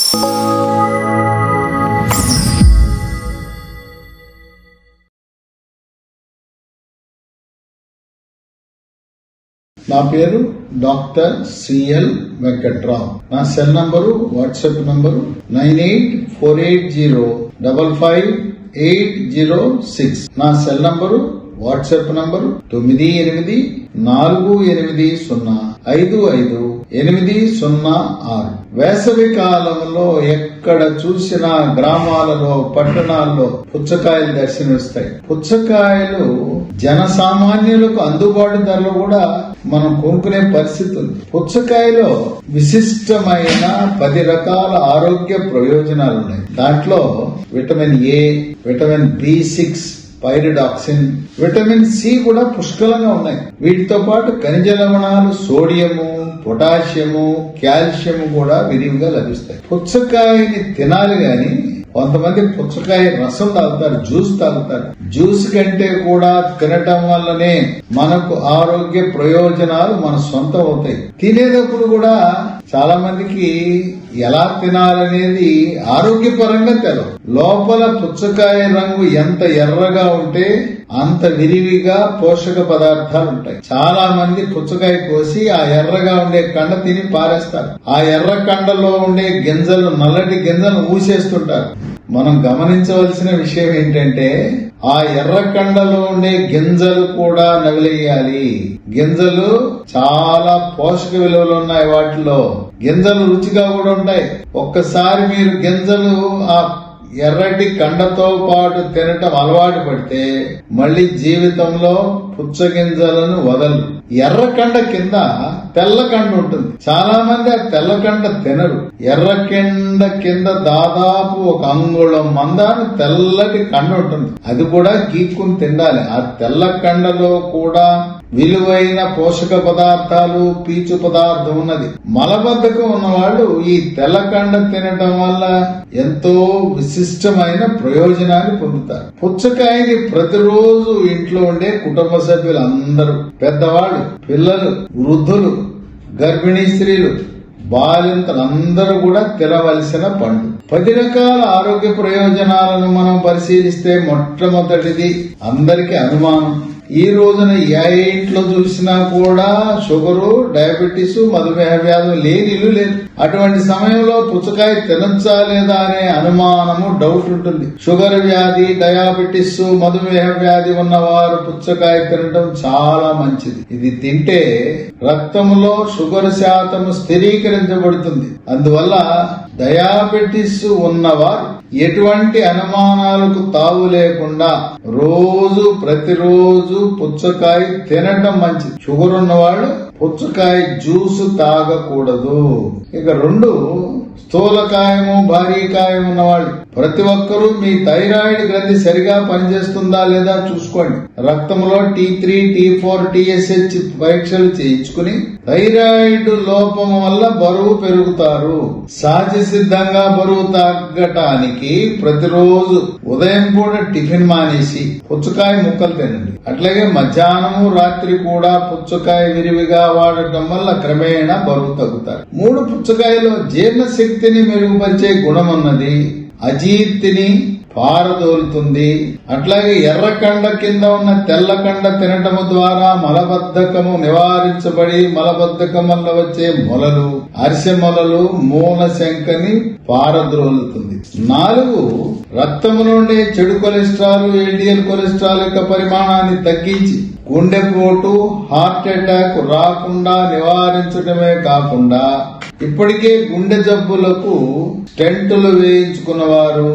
నా పేరు doctor CL Venkatrao. నా సెల్ నంబరు, వాట్సాప్ నంబరు 9848055806. నా సెల్ నంబరు, వాట్సాప్ నంబరు 9848505586. వేసవి కాలంలో ఎక్కడ చూసినా గ్రామాలలో, పట్టణాల్లో పుచ్చకాయలు దర్శనమిస్తాయి. పుచ్చకాయలు జనసామాన్యులకు అందుబాటు ధరలో కూడా మనం కొనుక్కునే పరిస్థితి ఉంది. పుచ్చకాయలో విశిష్టమైన 10 రకాల ఆరోగ్య ప్రయోజనాలు ఉన్నాయి. దాంట్లో vitamin A, vitamin B6, pyridoxine, vitamin C కూడా పుష్కలంగా ఉన్నాయి. వీటితో పాటు ఖనిజ లవణాలు, సోడియము, పొటాషియము, కాల్షియం కూడా విరివిగా లభిస్తాయి. పుచ్చకాయని తినాలి గాని కొంతమంది పుచ్చకాయ రసం తాగుతారు, జ్యూస్ తాగుతారు. జ్యూస్ కంటే కూడా తినటం వల్లనే మనకు ఆరోగ్య ప్రయోజనాలు మన సొంతం అవుతాయి. తినేటప్పుడు కూడా చాలా మందికి ఎలా తినాలనేది ఆరోగ్యపరంగా తెలవు. లోపల పుచ్చకాయ రంగు ఎంత ఎర్రగా ఉంటే అంత విరివిగా పోషక పదార్థాలు ఉంటాయి. చాలా మంది పుచ్చకాయ కోసి ఆ ఎర్రగా ఉండే కండ తిని పారేస్తారు. ఆ ఎర్ర కండలో ఉండే గింజలు, నల్లటి గింజలు ఊసేస్తుంటారు. మనం గమనించవలసిన విషయం ఏంటంటే ఆ ఎర్ర కండలో ఉండే గింజలు కూడా నవిలేయాలి. గింజలు చాలా పోషక విలువలు ఉన్నాయి. వాటిలో గింజలు రుచిగా కూడా ఉంటాయి. ఒక్కసారి మీరు గింజలు ఆ ఎర్రటి కండతో పాటు తినటం అలవాటు పడితే మళ్లీ జీవితంలో పుచ్చగింజలను వదలరు. ఎర్రకండ కింద తెల్లకండ ఉంటుంది. చాలా మంది ఆ తెల్లకండ తినరు. ఎర్రకండ కింద దాదాపు 1 అంగుళం మందాను తెల్లటి కండ ఉంటుంది. అది కూడా గీక్కుని తినాలి. ఆ తెల్లకండలో కూడా విలువైన పోషక పదార్థాలు, పీచు పదార్థం ఉన్నది. మలబద్ధకం ఉన్నవాళ్ళు ఈ తెల్లకండ తినటం వల్ల ఎంతో విశిష్టమైన ప్రయోజనాన్ని పొందుతారు. పుచ్చకాయని ప్రతిరోజు ఇంట్లో ఉండే కుటుంబ సభ్యులందరూ, పెద్దవాళ్ళు, పిల్లలు, వృద్ధులు, గర్భిణీ స్త్రీలు, బాలింతలందరూ కూడా తినవలసిన పండు. 10 రకాల ఆరోగ్య ప్రయోజనాలను మనం పరిశీలిస్తే మొట్టమొదటిది అందరికీ అనుమానం. ఈ రోజున ఏ ఇంట్లో చూసినా కూడా షుగరు, డయాబెటీస్, మధుమేహ వ్యాధులు లేని ఇల్లు లేదు. అటువంటి సమయంలో పుచ్చకాయ తినచ్చా లేదా అనే అనుమానము, డౌట్ ఉంటుంది. షుగర్ వ్యాధి, డయాబెటీస్, మధుమేహ వ్యాధి ఉన్నవారు పుచ్చకాయ తినడం చాలా మంచిది. ఇది తింటే రక్తంలో షుగర్ శాతం స్థిరీకరించబడుతుంది. అందువల్ల డయాబెటీస్ ఉన్నవారు ఎటువంటి అనుమానాలకు తావు లేకుండా ప్రతిరోజు పుచ్చకాయ తినటం మంచిది. షుగర్ ఉన్నవాళ్ళు పుచ్చకాయ జ్యూస్ తాగకూడదు. ఇక 2, స్థూలకాయము, భారీకాయం ఉన్నవాళ్ళు ప్రతి ఒక్కరూ మీ థైరాయిడ్ గ్రంథి సరిగా పనిచేస్తుందా లేదా చూసుకోండి. రక్తంలో T3, T4, TSH పరీక్షలు చేయించుకుని థైరాయిడ్ లోపం వల్ల బరువు పెరుగుతారు. సహజ సిద్ధంగా బరువు తగ్గటానికి ప్రతిరోజు ఉదయం కూడా టిఫిన్ మానేసి పుచ్చకాయ ముక్కలు తినండి. అట్లాగే మధ్యాహ్నము, రాత్రి కూడా పుచ్చకాయ విరివిగా వాడటం వల్ల క్రమేణా బరువు తగ్గుతారు. 3, పుచ్చకాయలో జీర్ణశక్తిని మెరుగుపరిచే గుణం ఉన్నది. అజీర్తిని పారదోలుతుంది. అట్లాగే ఎర్రకండ కింద ఉన్న తెల్లకండ తినటము ద్వారా మలబద్ధకము నివారించబడి మలబద్ధకం వల్ల వచ్చే మొలలు, అరిసె మొలలు, మూల శంకని పారద్రోలుతుంది. 4, రక్తము నుండి చెడు కొలెస్ట్రాల్, LDL కొలెస్ట్రాల్ యొక్క పరిమాణాన్ని తగ్గించి గుండెపోటు, హార్ట్ అటాక్ రాకుండా నివారించడమే కాకుండా ఇప్పటికే గుండె జబ్బులకు స్టెంటులు వేయించుకున్నవారు,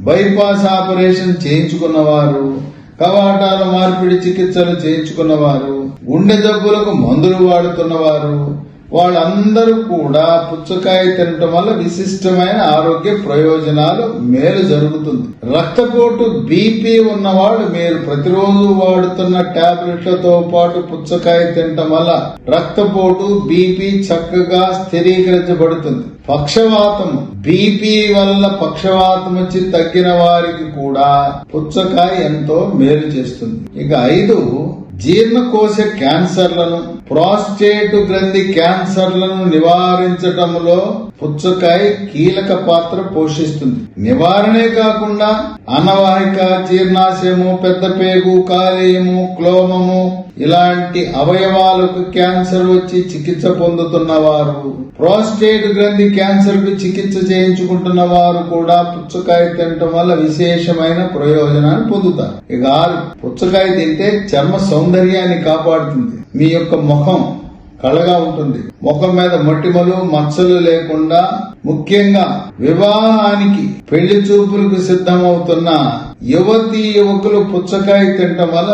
బైపాస్ ఆపరేషన్ చేయించుకున్నవారు, కవాటాల మార్పిడి చికిత్సలు చేయించుకున్నవారు, గుండె జబ్బులకు మందులు వాడుతున్నవారు, వాళ్ళందరూ కూడా పుచ్చకాయ తినటం వల్ల విశిష్టమైన ఆరోగ్య ప్రయోజనాలు, మేలు జరుగుతుంది. రక్తపోటు, బీపీ ఉన్నవాళ్ళు మీరు ప్రతిరోజు వాడుతున్న టాబ్లెట్లతో పాటు పుచ్చకాయ తినటం వల్ల రక్తపోటు, బీపీ చక్కగా స్థిరీకరించబడుతుంది. పక్షవాతం, బీపీ వల్ల పక్షవాతం వచ్చి తగ్గిన వారికి కూడా పుచ్చకాయ ఎంతో మేలు చేస్తుంది. ఇక 5, జీర్ణకోశ క్యాన్సర్లను, ప్రాస్టేట్ గ్రంథి క్యాన్సర్లను నివారించటంలో పుచ్చకాయ కీలక పాత్ర పోషిస్తుంది. నివారణే కాకుండా అనవాహిక, జీర్ణాశయము, పెద్ద పేగు, కాలేయము, క్లోమము ఇలాంటి అవయవాలకు క్యాన్సర్ వచ్చి చికిత్స పొందుతున్న వారు, ప్రాస్టేట్ గ్రంథి క్యాన్సర్ కు చికిత్స చేయించుకుంటున్న వారు కూడా పుచ్చకాయ తినటం వల్ల విశేషమైన ప్రయోజనాన్ని పొందుతారు. ఇక 6, పుచ్చకాయ తింటే చర్మ సౌందర్యాన్ని కాపాడుతుంది. మీ యొక్క ముఖం కళగా ఉంటుంది. ముఖం మీద మొటిమలు, మచ్చలు లేకుండా, ముఖ్యంగా వివాహానికి, పెళ్లి చూపులకు సిద్ధమవుతున్న యువతీ యువకులు పుచ్చకాయ తినటం వల్ల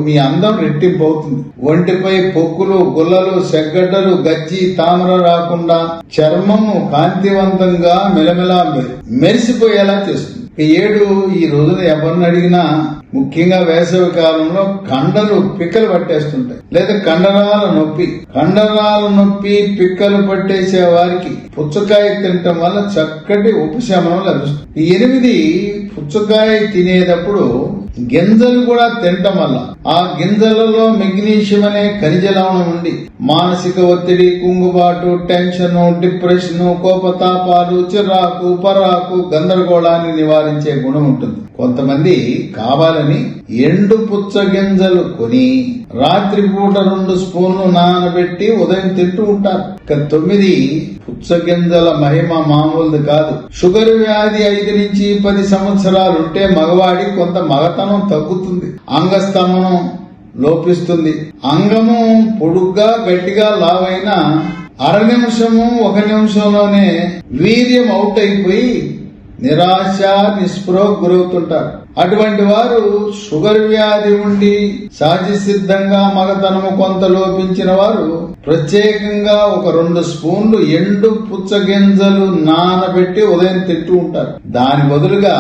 మీ అందం రెట్టింపు అవుతుంది. ఒంటిపై పొక్కులు, గుల్లలు, సెగ్గడ్డలు, గజ్జి, తామర రాకుండా చర్మము కాంతివంతంగా మెలమెలా మెరిసిపోయేలా చేస్తుంది. 7, ఈ రోజున ఎవరిని అడిగినా ముఖ్యంగా వేసవి కాలంలో కండలు పిక్కలు పట్టేస్తుంటాయి, లేదా కండరాల నొప్పి పిక్కలు పట్టేసే వారికి పుచ్చకాయ తినటం వల్ల చక్కటి ఉపశమనం లభిస్తుంది. 8, పుచ్చకాయ తినేటప్పుడు గింజలు కూడా తినటం వల్ల ఆ గింజలలో మెగ్నీషియం అనే ఖనిజ లవణం ఉండి మానసిక ఒత్తిడి, కుంగుబాటు, టెన్షన్, డిప్రెషన్, కోపతాపాలు, చిరాకు, పరాకు, గందరగోళాన్ని నివారించే గుణం ఉంటుంది. కొంతమంది కావాలని ఎండు పుచ్చ గింజలు కొని రాత్రిపూట 2 స్పూన్లు నానబెట్టి ఉదయం తింటూ ఉంటారు. 9, పుచ్చగింజల మహిమ మామూలుది కాదు. షుగర్ వ్యాధి 5 నుంచి 10 సంవత్సరాలు ఉంటే మగవాడి కొంత మగతనం తగ్గుతుంది, అంగస్తమనం లోపిస్తుంది. అంగము పొడుగ్గా గట్టిగా లావైన 1/2 నిమిషము 1 నిమిషంలోనే వీర్యం అవుట్ అయిపోయి నిరాశ, నిస్పృహకు గురవుతుంటారు. అటువంటి వారు షుగర్ వ్యాధి ఉండి సహజ సిద్ధంగా మగతనము కొంత లోపించిన వారు ప్రత్యేకంగా ఒక 2 స్పూన్లు ఎండు పుచ్చగింజలు నానబెట్టి ఉదయం తింటూ ఉంటారు. దాని బదులుగా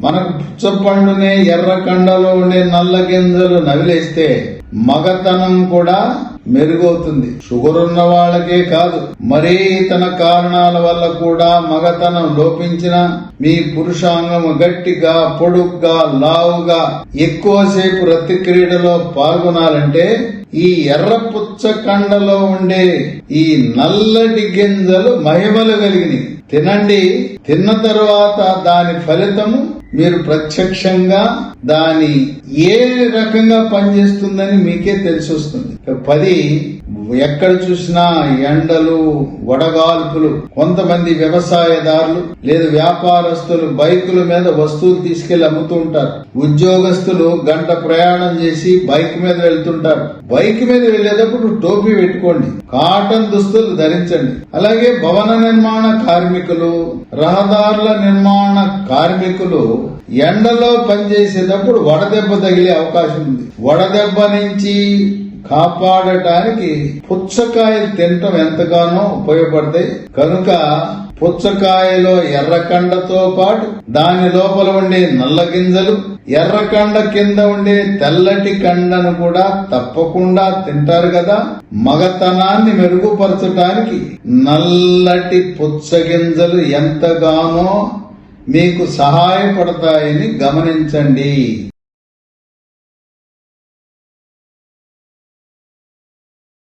మనకు పుచ్చపండునే ఎర్ర కండలో ఉండే నల్ల గింజలు నవిలేస్తే మగతనం కూడా మెరుగవుతుంది. షుగర్ ఉన్న వాళ్ళకే కాదు, మరే ఇతర కారణాల వల్ల కూడా మగతనం లోపించిన మీ పురుషాంగం గట్టిగా, పొడుగ్గా, లావుగా ఎక్కువసేపు రతి క్రీడలో పాల్గొనాలంటే ఈ ఎర్ర పుచ్చ కండలో ఉండే ఈ నల్లటి గింజలు మహిమలు కలిగినవి తినండి. తిన్న తరువాత దాని ఫలితము మీరు ప్రత్యక్షంగా దాని ఏ రకంగా పనిచేస్తుందని మీకే తెలిసి వస్తుంది. 10, ఎక్కడ చూసినా ఎండలు, వడగాల్పులు. కొంతమంది వ్యవసాయదారులు లేదా వ్యాపారస్తులు బైకుల మీద వస్తువులు తీసుకెళ్లి అమ్ముతూ ఉంటారు. ఉద్యోగస్తులు గంట ప్రయాణం చేసి బైక్ మీద వెళ్తుంటారు. బైక్ మీద వెళ్లేటప్పుడు టోపీ పెట్టుకోండి, కాటన్ దుస్తులు ధరించండి. అలాగే భవన నిర్మాణ కార్మికులు, రహదారుల నిర్మాణ కార్మికులు ఎండలో పనిచేసేటప్పుడు వడదెబ్బ తగిలే అవకాశం ఉంది. వడదెబ్బ నుంచి కాపాడటానికి పుచ్చకాయలు తినటం ఎంతగానో ఉపయోగపడతాయి. కనుక పుచ్చకాయలో ఎర్రకండతో పాటు దాని లోపల ఉండే నల్ల గింజలు, ఎర్రకండ కింద ఉండే తెల్లటి కండను కూడా తప్పకుండా తింటారు కదా. మగతనాన్ని మెరుగుపరచడానికి నల్లటి పుచ్చగింజలు ఎంతగానో మీకు సహాయపడతాయని గమనించండి.